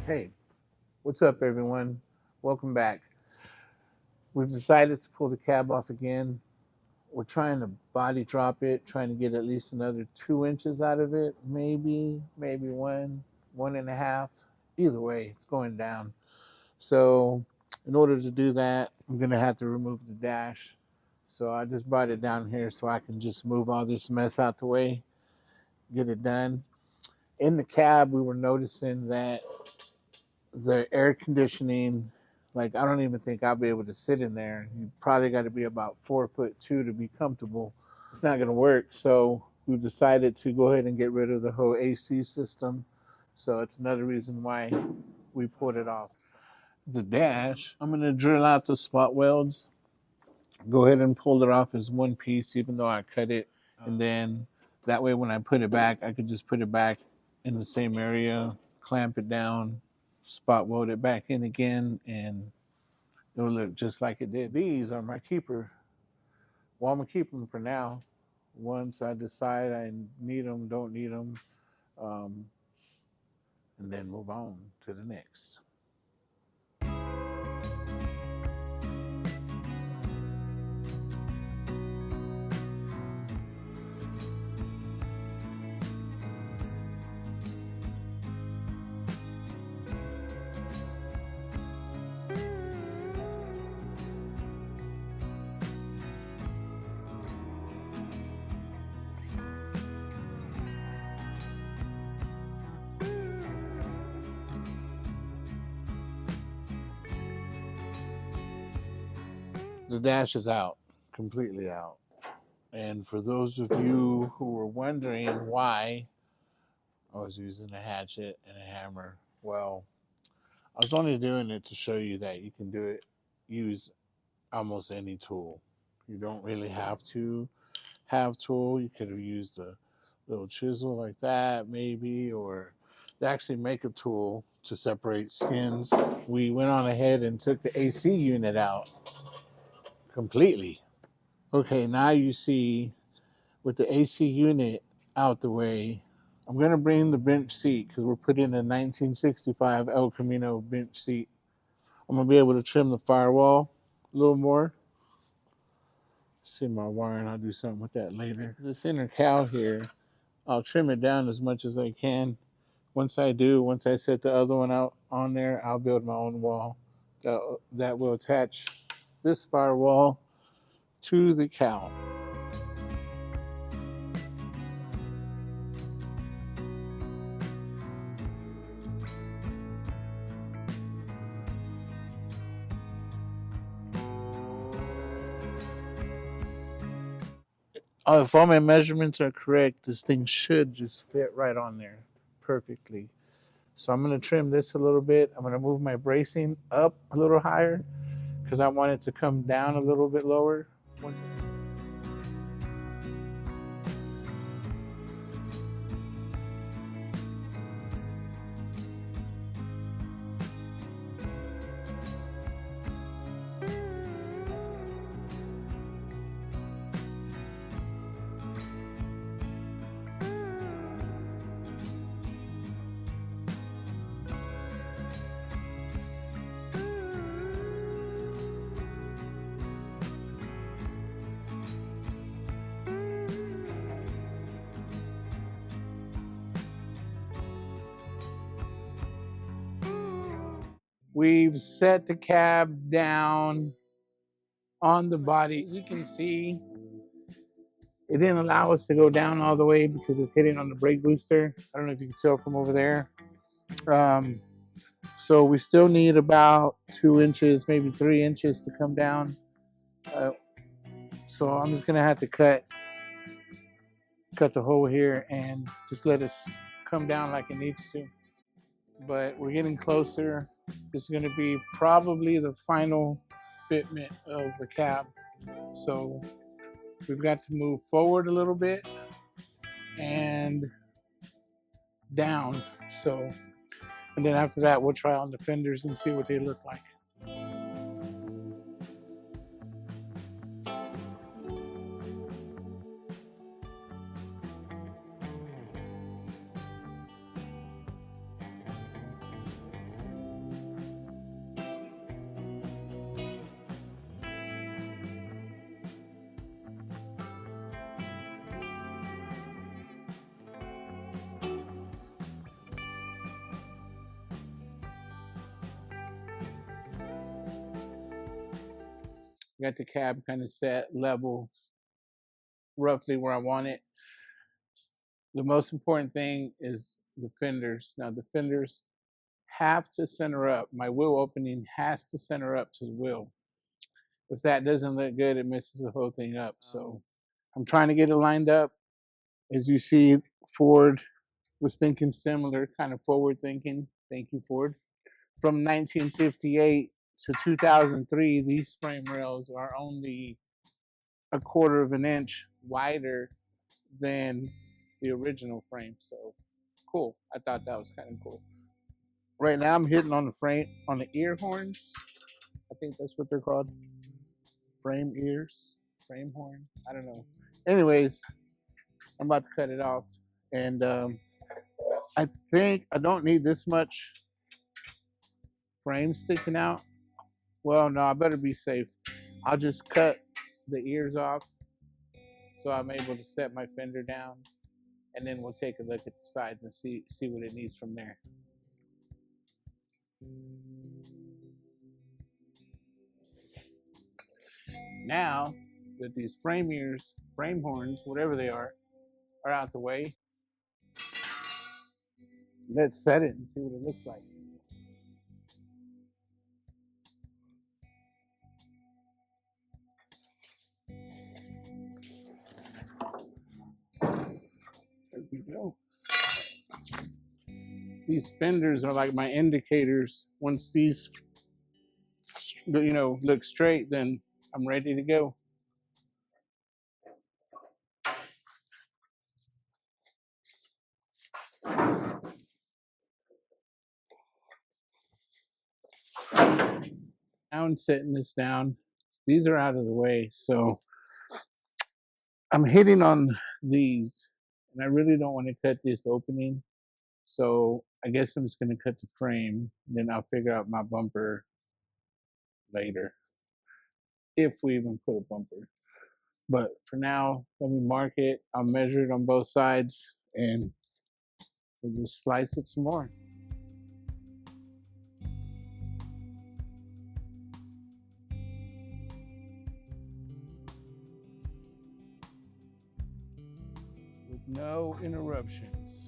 Hey, what's up everyone? Welcome back. We've decided to pull the cab off again. We're trying to body drop it, trying to get at least another 2 inches out of it, maybe one and a half. Either way, it's going down. So in order to do that, I'm gonna have to remove the dash. So I just brought it down here so I can just move all this mess out the way, get it done. In the cab, we were noticing that the air conditioning, like I don't even think I'll be able to sit in there. You probably got to be about 4'2" to be comfortable. It's not going to work. So we've decided to go ahead and get rid of the whole AC system. So it's another reason why we pulled it off. The dash, I'm going to drill out the spot welds, go ahead and pull it off as one piece, even though I cut it. And then that way, when I put it back, I could just put it back in the same area, clamp it down, spot weld it back in again, and it'll look just like it did. These are my keeper. Well, I'm gonna keep them for now. Once I decide I need them, don't need them, um, and then move on to the next. The dash is out, completely out. And for those of you who were wondering why I was using a hatchet and a hammer, well, I was only doing it to show you that you can use almost any tool. You don't really have to have tool. You could have used a little chisel like that, maybe, or they actually make a tool to separate skins. We went on ahead and took the AC unit out completely. Okay, now you see with the AC unit out the way, I'm going to bring the bench seat because we're putting a 1965 El Camino bench seat. I'm going to be able to trim the firewall a little more. See my wire, and I'll do something with that later. This inner cowl here, I'll trim it down as much as I can. Once I set the other one out on there, I'll build my own wall that will attach this firewall to the cowl. If all my measurements are correct, this thing should just fit right on there perfectly. So I'm going to trim this a little bit. I'm going to move my bracing up a little higher because I want it to come down a little bit lower. We've set the cab down on the body. As you can see, it didn't allow us to go down all the way because it's hitting on the brake booster. I don't know if you can tell from over there. So we still need about 2 inches, maybe 3 inches to come down. So I'm just gonna have to cut the hole here and just let it come down like it needs to. But we're getting closer. This is gonna be probably the final fitment of the cab. So we've got to move forward a little bit and down. So, and then after that, we'll try on the fenders and see what they look like. Got the cab kind of set level, roughly where I want it. The most important thing is the fenders. Now the fenders have to center up. My wheel opening has to center up to the wheel. If that doesn't look good, it messes the whole thing up. So I'm trying to get it lined up. As you see, Ford was thinking similar, kind of forward thinking. Thank you, Ford. From 1958 to 2003, these frame rails are only a quarter of an inch wider than the original frame. So cool. I thought that was kind of cool. Right now I'm hitting on the frame, on the ear horns. I think that's what they're called. Frame ears, frame horn. I don't know. Anyways, I'm about to cut it off. And I think I don't need this much frame sticking out. Well, no, I better be safe. I'll just cut the ears off so I'm able to set my fender down, and then we'll take a look at the sides and see what it needs from there. Now that these frame ears, frame horns, whatever they are out the way, let's set it and see what it looks like. There we go. These fenders are like my indicators. Once these, look straight, then I'm ready to go. Now I'm setting this down. These are out of the way, so I'm hitting on these, and I really don't want to cut this opening. So I guess I'm just going to cut the frame, then I'll figure out my bumper later, if we even put a bumper. But for now, let me mark it. I'll measure it on both sides, and we'll just slice it some more. With no interruptions.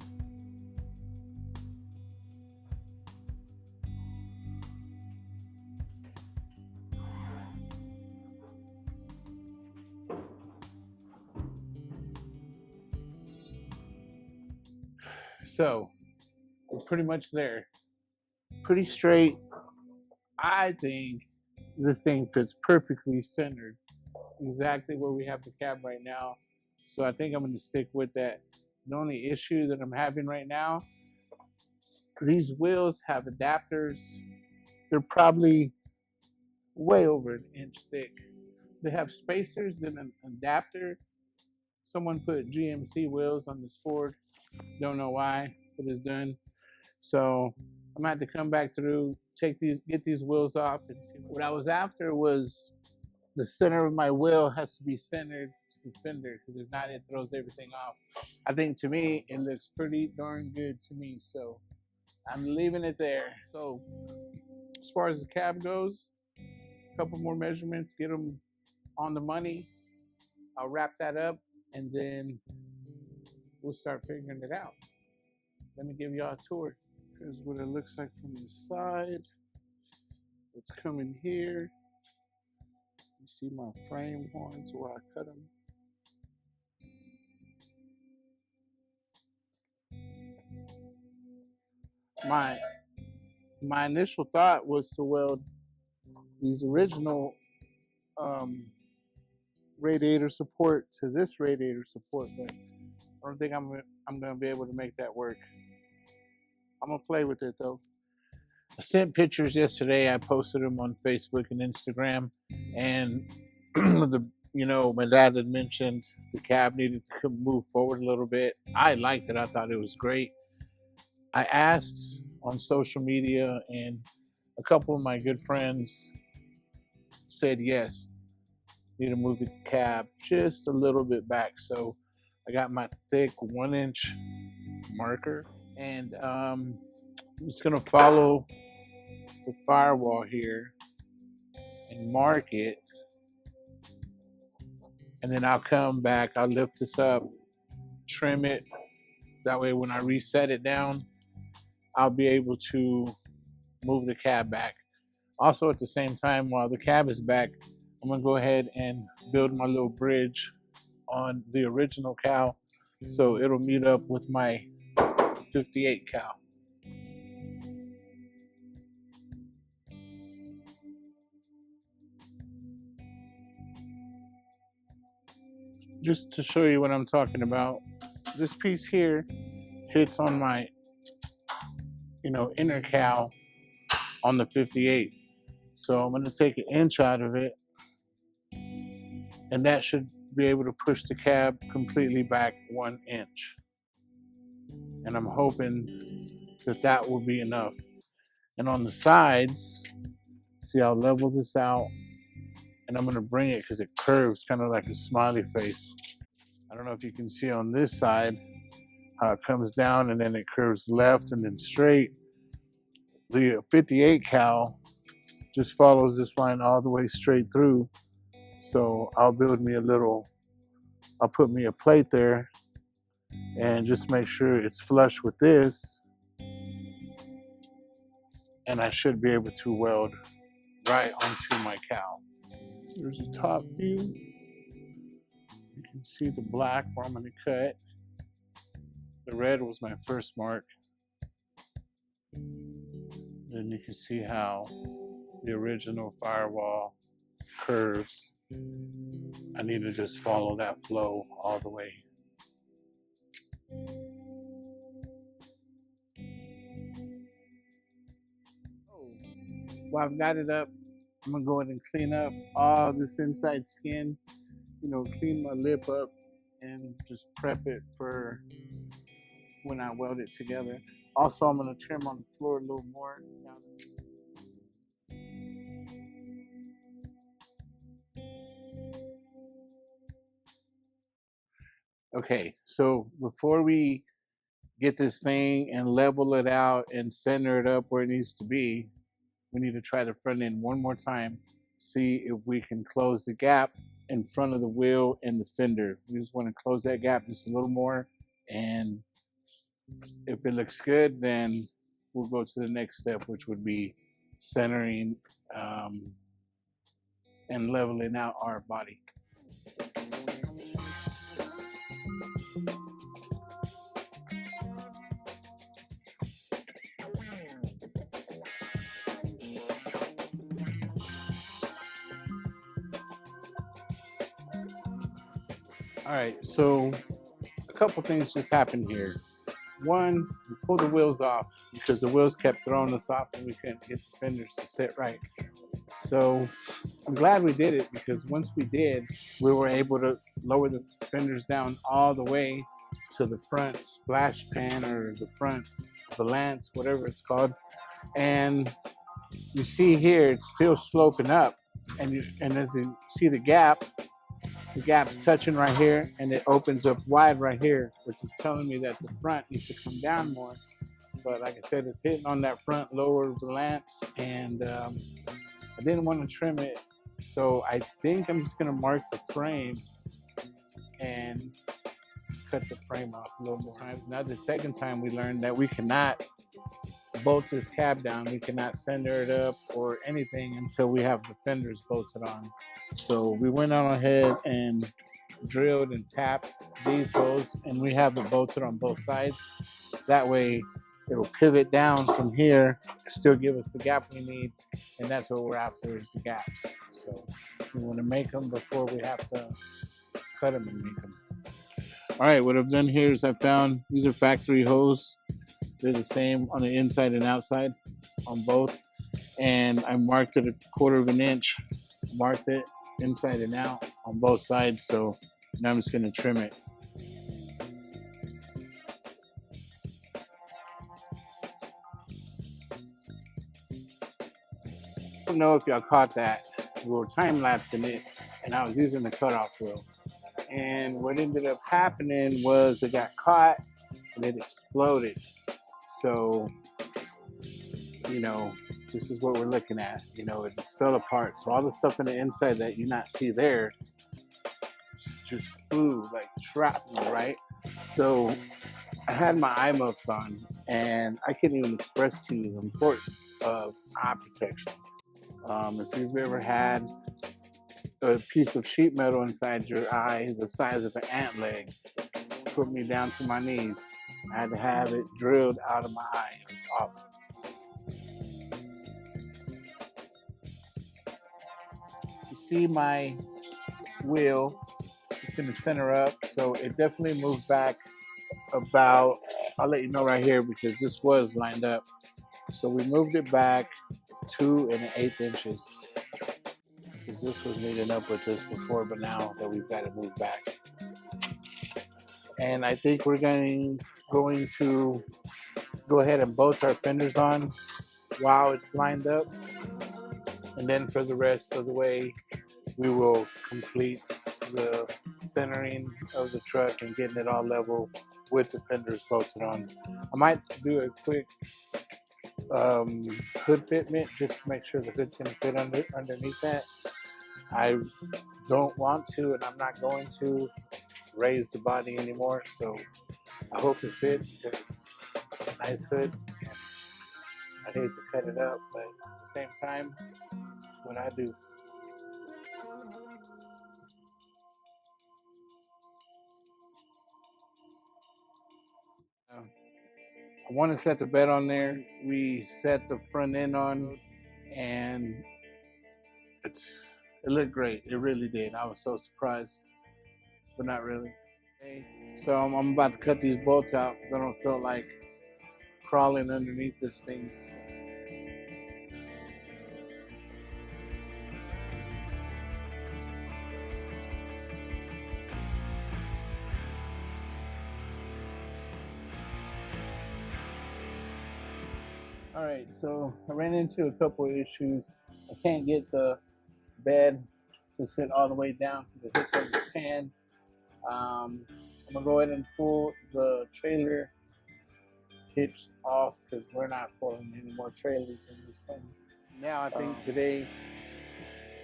So we're pretty much there. Pretty straight. I think this thing fits perfectly centered, exactly where we have the cab right now. So I think I'm going to stick with that. The only issue that I'm having right now, these wheels have adapters. They're probably way over an inch thick. They have spacers and an adapter. Someone put GMC wheels on this Ford. Don't know why, but it's done. So I'm gonna have to come back through, get these wheels off. And see. What I was after was the center of my wheel has to be centered to the fender, because if not, it throws everything off. I think to me, it looks pretty darn good to me. So I'm leaving it there. So as far as the cab goes, a couple more measurements, get them on the money. I'll wrap that up, and then we'll start figuring it out. Let me give y'all a tour. Here's what it looks like from the side. It's coming here. You see my frame horns where I cut them. My initial thought was to weld these original radiator support to this radiator support, but I don't think I'm gonna be able to make that work. I'm gonna play with it though. I sent pictures yesterday. I posted them on Facebook and Instagram, and my dad had mentioned the cab needed to move forward a little bit. I liked it. I thought it was great. I asked on social media, and a couple of my good friends said yes, need to move the cab just a little bit back. So I got my thick 1-inch marker, and I'm just gonna follow the firewall here and mark it And then I'll come back, I'll lift this up, trim it. That way when I reset it down, I'll be able to move the cab back. Also at the same time, while the cab is back, I'm gonna go ahead and build my little bridge on the original cowl, so it'll meet up with my 58 cowl. Just to show you what I'm talking about, this piece here hits on my, inner cowl on the 58. So I'm gonna take an inch out of it, and that should be able to push the cab completely back 1 inch. And I'm hoping that that will be enough. And on the sides, see, I'll level this out, and I'm gonna bring it because it curves kind of like a smiley face. I don't know if you can see on this side how it comes down and then it curves left and then straight. The 58 cowl just follows this line all the way straight through. So I'll put me a plate there and just make sure it's flush with this. And I should be able to weld right onto my cowl. There's a top view. You can see the black where I'm gonna cut. The red was my first mark. Then you can see how the original firewall curves. I need to just follow that flow all the way. While I've got it up, I'm gonna go ahead and clean up all this inside skin, clean my lip up and just prep it for when I weld it together. Also, I'm gonna trim on the floor a little more. Okay, so before we get this thing and level it out and center it up where it needs to be, we need to try the front end one more time, see if we can close the gap in front of the wheel and the fender. We just want to close that gap just a little more, and if it looks good, then we'll go to the next step, which would be centering and leveling out our body. All right, so a couple things just happened here. One, we pulled the wheels off because the wheels kept throwing us off and we couldn't get the fenders to sit right. So I'm glad we did it, because once we did, we were able to lower the fenders down all the way to the front splash pan, or the front valance, whatever it's called. And you see here, it's still sloping up, and as you see the gap's touching right here, and it opens up wide right here, which is telling me that the front needs to come down more. But like I said, it's hitting on that front lower valance, and I didn't want to trim it, so I think I'm just gonna mark the frame and cut the frame off a little more times. Now the second time we learned that we cannot bolt this cab down, we cannot fender it up or anything until we have the fenders bolted on. So we went on ahead and drilled and tapped these holes, and we have it bolted on both sides. That way it will pivot down from here, still give us the gap we need, and that's what we're after, is the gaps. So we want to make them before we have to cut them and make them. All right, what I've done here is I found these are factory hose. They're the same on the inside and outside on both, and I marked it 1/4 of an inch, marked it inside and out on both sides. So now I'm just going to trim it. I don't know if y'all caught that. We were time-lapsing it, and I was using the cutoff wheel. And what ended up happening was it got caught and it exploded. So, this is what we're looking at. It just fell apart. So all the stuff in the inside that you not see there just flew, like trapped me, right? So I had my eye muffs on, and I couldn't even express to you the importance of eye protection. If you've ever had a piece of sheet metal inside your eye the size of an ant leg, put me down to my knees. I had to have it drilled out of my eye. It was awful. You see my wheel, it's going to center up, so it definitely moved back about, I'll let you know right here because this was lined up. So we moved it back 2 1/8 inches because this was meeting up with this before, but now that we've got it moved back. And I think we're going to go ahead and bolt our fenders on while it's lined up. And then for the rest of the way, we will complete the centering of the truck and getting it all level with the fenders bolted on. I might do a quick hood fitment just to make sure the hood's going to fit underneath that. I don't want to, and I'm not going to raise the body anymore, so I hope it fits because it's a nice hood. I hate to cut it up, but at the same time, it's what I do. I want to set the bed on there. We set the front end on, and it looked great. It really did. I was so surprised, but not really. Okay. So I'm about to cut these bolts out because I don't feel like crawling underneath this thing. All right, so I ran into a couple of issues. I can't get the bed to sit all the way down because it hits on the pan. I'm gonna go ahead and pull the trailer hitch off because we're not pulling any more trailers in this thing. Now I think today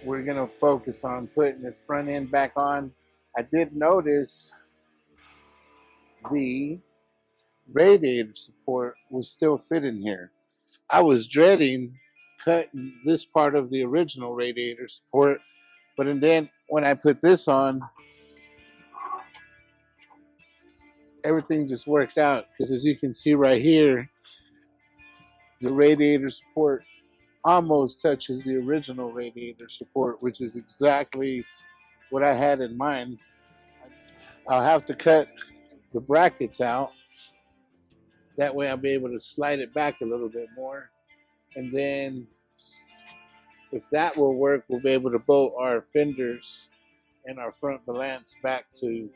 we're gonna focus on putting this front end back on. I did notice the radiator support was still fitting here. I was dreading cutting this part of the original radiator support, but then when I put this on, everything just worked out because as you can see right here, the radiator support almost touches the original radiator support, which is exactly what I had in mind. I'll have to cut the brackets out. That way I'll be able to slide it back a little bit more. And then if that will work, we'll be able to bolt our fenders and our front valance back to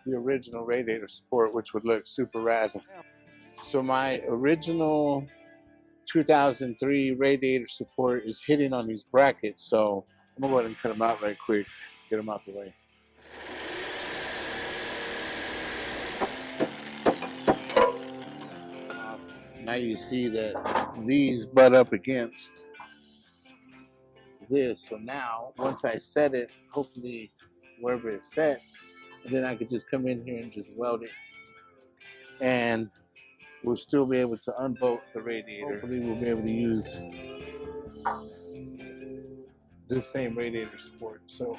the original radiator support, which would look super rad. So my original 2003 radiator support is hitting on these brackets. So I'm gonna go ahead and cut them out right quick, get them out the way. Now you see that these butt up against this. So now, once I set it, hopefully wherever it sets, and then I could just come in here and just weld it. And we'll still be able to unbolt the radiator. Hopefully we'll be able to use this same radiator support. So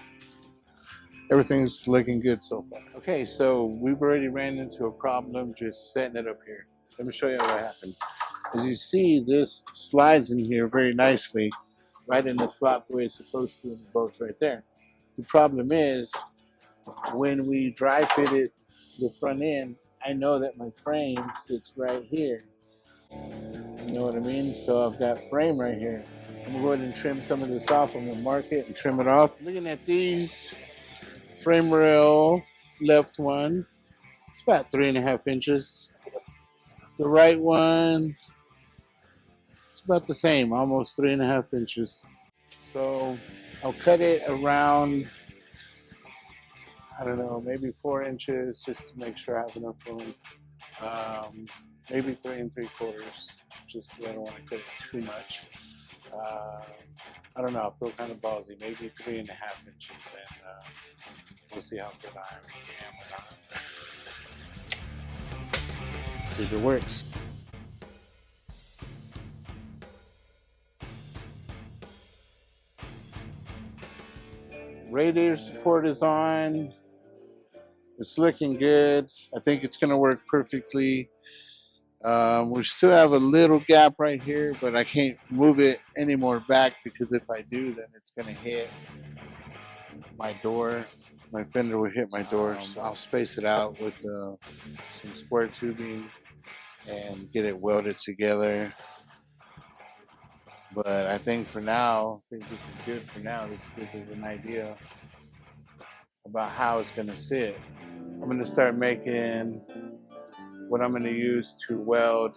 everything's looking good so far. Okay, so we've already ran into a problem just setting it up here. Let me show you what happened. As you see, this slides in here very nicely, right in the slot the way it's supposed to, and the bolt's right there. The problem is, when we dry fitted the front end, I know that my frame sits right here. You know what I mean? So I've got frame right here. I'm gonna go ahead and trim some of this off. I'm gonna mark it and trim it off. Looking at these frame rail, left one, it's about 3.5 inches. The right one, it's about the same, almost 3.5 inches. So I'll cut it around, I don't know, maybe 4 inches just to make sure I have enough room. Maybe 3 3/4, just because I don't want to cut it too much. I don't know, I feel kind of ballsy, maybe 3.5 inches, and we'll see how good I am or not. See if it works. Radiator support is on. It's looking good. I think it's going to work perfectly. We still have a little gap right here, but I can't move it any more back because if I do, then it's going to hit my door. My fender will hit my door, so I'll space it out with some square tubing and get it welded together. But I think for now, I think this is good for now. This gives us an idea about how it's going to sit. I'm going to start making what I'm going to use to weld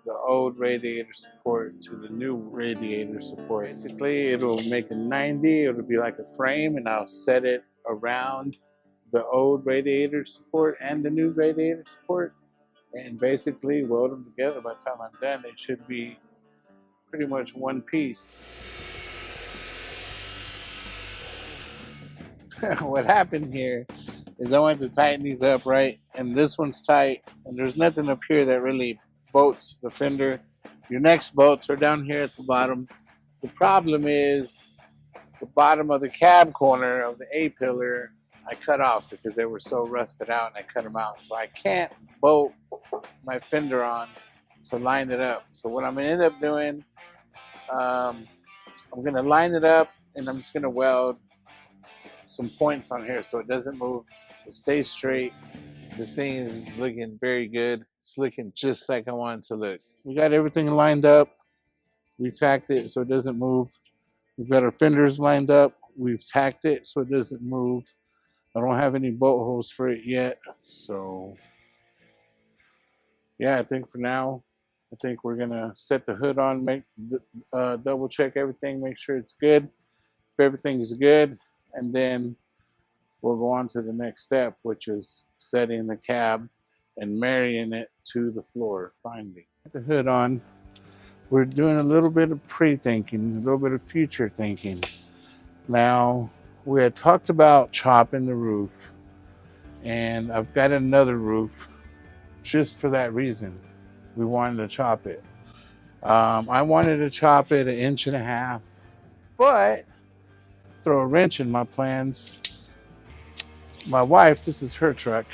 the old radiator support to the new radiator support. Basically, it'll make a 90, it'll be like a frame, and I'll set it around the old radiator support and the new radiator support, and basically weld them together. By the time I'm done, they should be pretty much one piece. What happened here is I went to tighten these up, right? And this one's tight, and there's nothing up here that really bolts the fender. Your next bolts are down here at the bottom. The problem is the bottom of the cab corner of the A-pillar I cut off because they were so rusted out, and I cut them out. So I can't bolt my fender on to line it up. So what I'm going to end up doing, I'm going to line it up, and I'm just going to weld some points on here so it doesn't move. It stays straight. This thing is looking very good. It's looking just like I want it to look. We got everything lined up. We tacked it so it doesn't move. We've got our fenders lined up. We've tacked it so it doesn't move. I don't have any bolt holes for it yet. So yeah, I think for now, I think we're gonna set the hood on, make double check everything, make sure it's good. If everything is good, and then we'll go on to the next step, which is setting the cab and marrying it to the floor finally. Put the hood on. We're doing a little bit of pre-thinking, a little bit of future thinking. Now, we had talked about chopping the roof, and I've got another roof just for that reason. We wanted to chop it. I wanted to chop it 1.5 inches, but throw a wrench in my plans. My wife, this is her truck,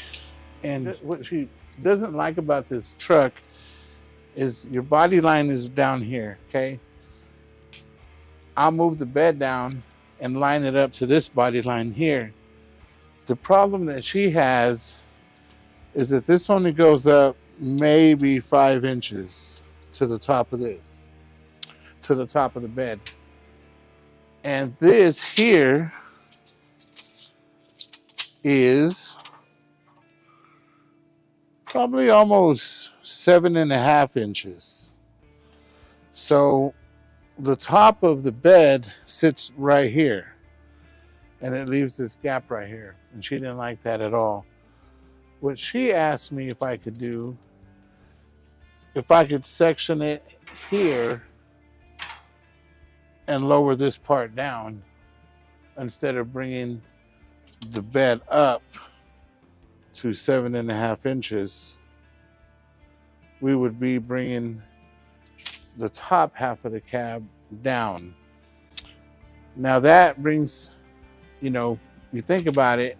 and what she doesn't like about this truck is your body line is down here, okay? I'll move the bed down and line it up to this body line here. The problem that she has is that this only goes up maybe 5 inches to the top of this, to the top of the bed. And this here is probably almost 7.5 inches. So the top of the bed sits right here, and it leaves this gap right here. And she didn't like that at all. What she asked me if I could do, if I could section it here and lower this part down instead of bringing the bed up to 7.5 inches, we would be bringing the top half of the cab down. Now that brings, you know, you think about it,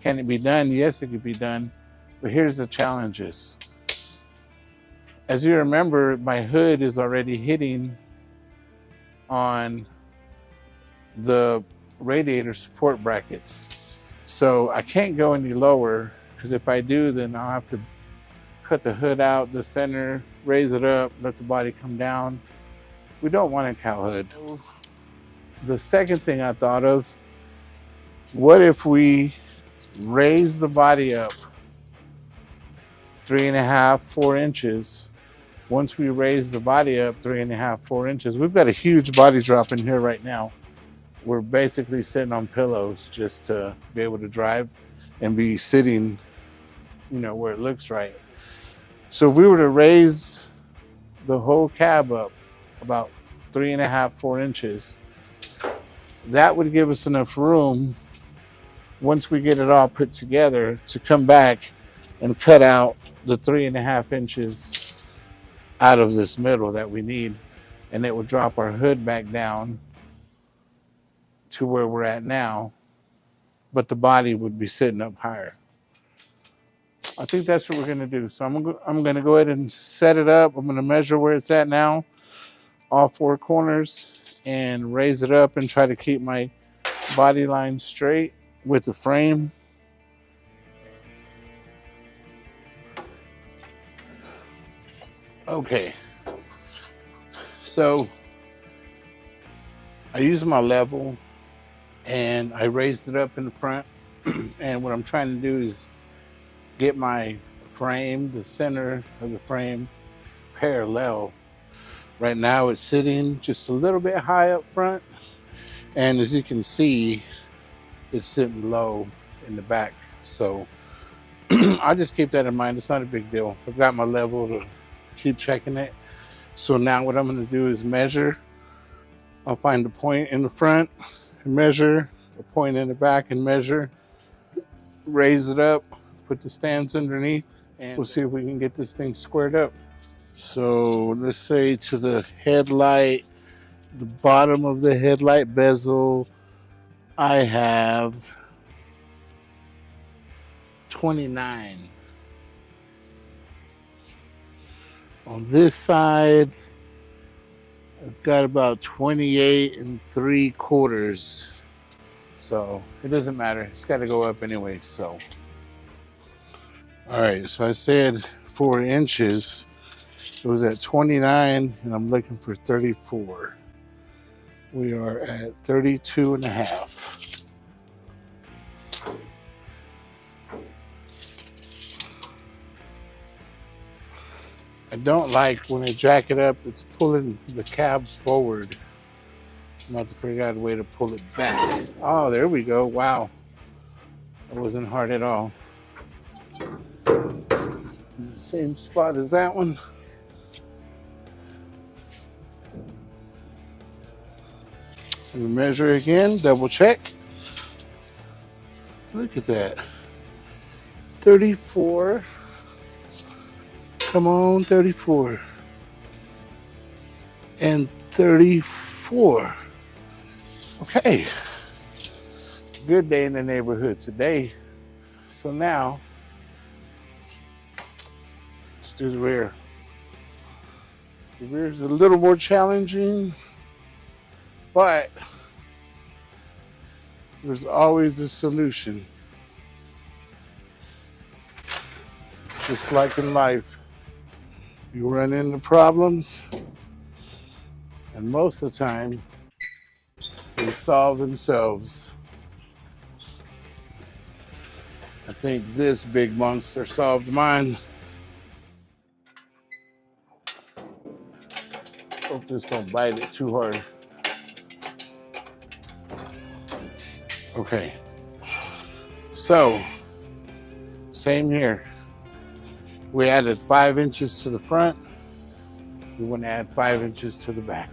can it be done? Yes, it could be done, but here's the challenges. As you remember, my hood is already hitting on the radiator support brackets. So I can't go any lower, because if I do, then I'll have to cut the hood out, the center, raise it up, let the body come down. We don't want a cow hood. The second thing I thought of, what if we raise the body up 3.5, 4 inches? Once we raise the body up 3.5, 4 inches, we've got a huge body drop in here right now. We're basically sitting on pillows just to be able to drive and be sitting, you know, where it looks right. So if we were to raise the whole cab up about 3.5, 4 inches, That would give us enough room, once we get it all put together, to come back and cut out the 3.5 inches out of this middle that we need. And it would drop our hood back down to where we're at now, but the body would be sitting up higher. I think that's what we're gonna do. So I'm gonna go ahead and set it up. I'm gonna measure where it's at now, all 4 corners, and raise it up and try to keep my body line straight with the frame. Okay, so I used my level and I raised it up in the front. And what I'm trying to do is get my frame, the center of the frame, parallel. Right now it's sitting just a little bit high up front, and as you can see, it's sitting low in the back. So I'll just keep that in mind. It's not a big deal. I've got my level to keep checking it. So now what I'm going to do is measure. I'll find a point in the front and measure, a point in the back and measure, raise it up, put the stands underneath, and we'll see if we can get this thing squared up. So let's say to the headlight, the bottom of the headlight bezel, I have 29. On this side, I've got about 28 3/4. So it doesn't matter. It's got to go up anyway. So, all right. So I said 4 inches. It was at 29, and I'm looking for 34. We are at 32.5. I don't like when I jack it up, it's pulling the cabs forward. I'm about to figure out a way to pull it back. Oh, there we go. Wow. That wasn't hard at all. Same spot as that one. We measure again, double check. Look at that. 34. Come on, 34. And 34. Okay. Good day in the neighborhood today. So now, let's do the rear. The rear is a little more challenging, but there's always a solution. Just like in life, you run into problems, and most of the time, they solve themselves. I think this big monster solved mine. Hope this don't bite it too hard. Okay, so same here. We added 5 inches to the front. We want to add 5 inches to the back.